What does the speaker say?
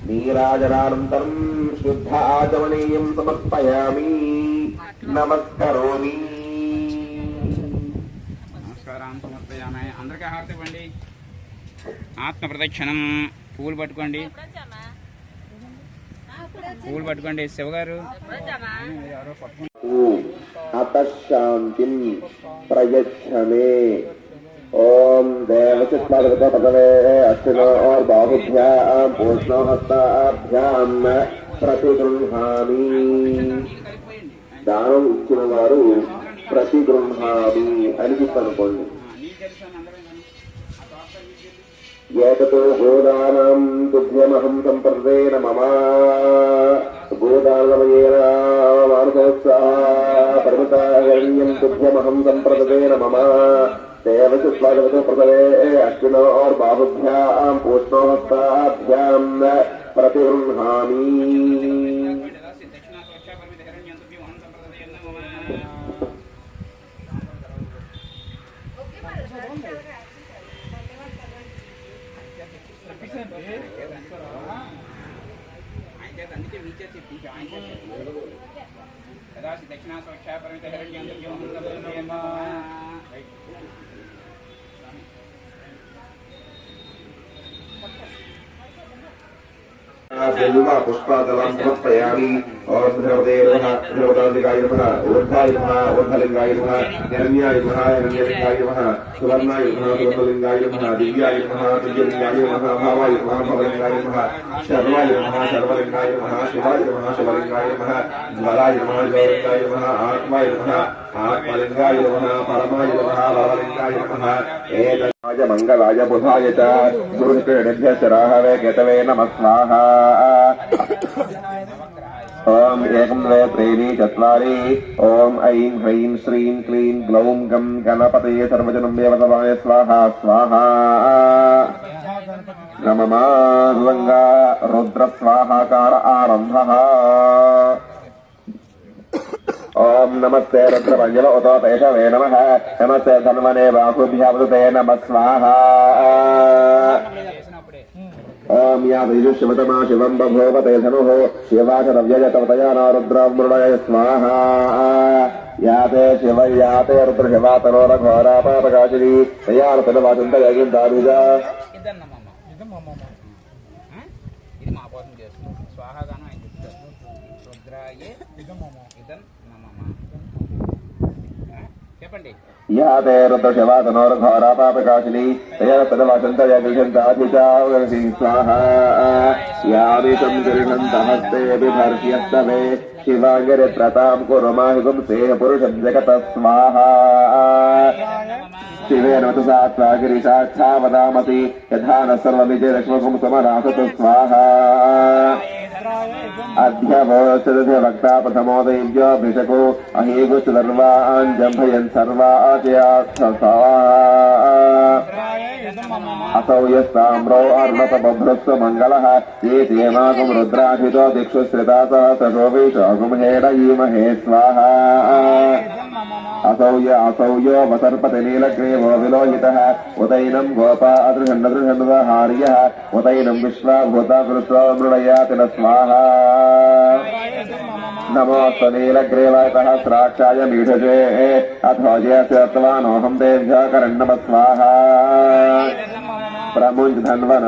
నీరాజనానంతరం శుద్ధ ఆచమనీయం సమర్పయామి. నమస్కరోమి. నమస్కారం సమర్పయామి. అందరికీ హారతి ఇవ్వండి. ఆత్మ ప్రదక్షిణం. పూలు పట్టుకోండి, పూలు పట్టుకోండి. శివగారు అతశాంతిం ప్రయచ్చమే. ఓం దేవచిత్పదవే అశ్వినో బాహుభ్యాం పూష్ణో హస్తాభ్యాం ప్రతిగృహామి. దానం ఇచ్చిన వారు ప్రతిగృహామి అని చెప్పనుకోండి. ఏకతో గోదానం తుభ్యమహం సంప్రదేన మమ గోదానమయేన మానసోత్సాహ పరిమితారణ్యం తుభ్యమహం సంప్రదేన మమ దేవచిత్వాగతో ప్రదవే అశ్వినో బాహుభ్యాం పూష్ణో హస్తాభ్యాం ప్రతిగృహామి. అందుకే వీచే చెప్పించు. ఆయన కదాసి దక్షిణా స్వచ్ఛ పరిమిత బిల్వ పుష్పాదలం సమర్పయామి. ఓం భగవదేవః భగవతాదికాయ నమః. ఊర్ధ్వాయ నమః ఊర్ధ్వలింగాయ నమః. హిరణ్యాయ నమః హిరణ్యలింగాయ నమః. సువర్ణాయ నమః సువర్ణలింగాయ నమః. దివ్యాయ నమః దివ్యలింగాయ నమః. భావాయ నమః భవలింగాయ నమః. శర్వాయ నమః శర్వలింగాయ నమః. శివాయ నమః శివలింగాయ నమః. జ్వరాయ నమః జ్వరలింగాయ నమః. ఆత్మాయ నమః ఆత్మలింగాయ నమః. పరమాయ నమః పరమలింగాయ నమః. ఏకరాజ మంగళాయ బుధాయ చ గురుశుక్రేభ్యశ్చ రాహవే కేతవే నమః స్వాహా. ఓం ఏకం ద్వే త్రీణి చత్వారి. ఓం ఐం హ్రీం శ్రీం క్లీం గ్లౌం గం గణపతయే సర్వజనం దేవతవాయ స్వాహా స్వాహా. నమమా ధ్వంగా రుద్ర స్వాహాకార ఆరంభః. ఓం నమస్తే రుద్రమంజల ఉతోపేషవే నమః. నమస్తే ధన్వనే బాహుభ్యావృతే నమః స్వాహా. ఓం యా శివతమా శివం బభూవతే ధనుః శివాచరవ్యయతవతయా నారుద్రామృడయ స్వాహా. యాతే శివ యాతే రుద్ర శివాతనోరఘోరా పాపకాశిని తయారతనవాచంతయగిందారుజా. ఇది మా కోసం చేస్తుంది. స్వాహాగానం ఆయన చెప్తారు. రుద్రాయే ఇదం నమః. చెప్పండి. యాతే రుద్ర శివాతనోరఘోరా పాపకాశిని తయారతనవాచంతయగిందారుజా స్వాహా. యామితం గృహంతహస్తే బిభర్ష్యస్తవే శివాంగరిత్రతాం కురుమాహిగుం సేహ పురుషం జగత స్వాహా. శివేన సాత్వాగిరి సాక్షా వదామసి యథా న సర్వమిజే లక్ష్మకుం సమరాసతు స్వాహా. అధ్యవోచదధి వక్తా ప్రథమోదయవ్యోభిషకో అహీగుసుర్వాంజంభయన్ సర్వాచయాక్షసా. అసౌ యస్తామ్రో అర్ణత బభ్రస్వ మంగళః. ఏ తేమాగం రుద్రాభితో దిక్షు శ్రితా సహస్రశోభిషోగుం హేడయీమహే స్వాహా. అసౌయో వసర్పతి నీలగ్రీవో విలోహితః. ఉదైనం గోపా అదృషన్నదృషన్నహార్యః. ఉదైనం విశ్వాభూతాకృష్ణో మృడయాతి న స్వాహా. నమోస్తు నీలగ్రీవాయ సహస్రాక్షాయ మీఢజే అథోజయస్వానోహం దేవ్యాకరణ్ నమః స్వాహా. ప్రముంజ్ ధన్వన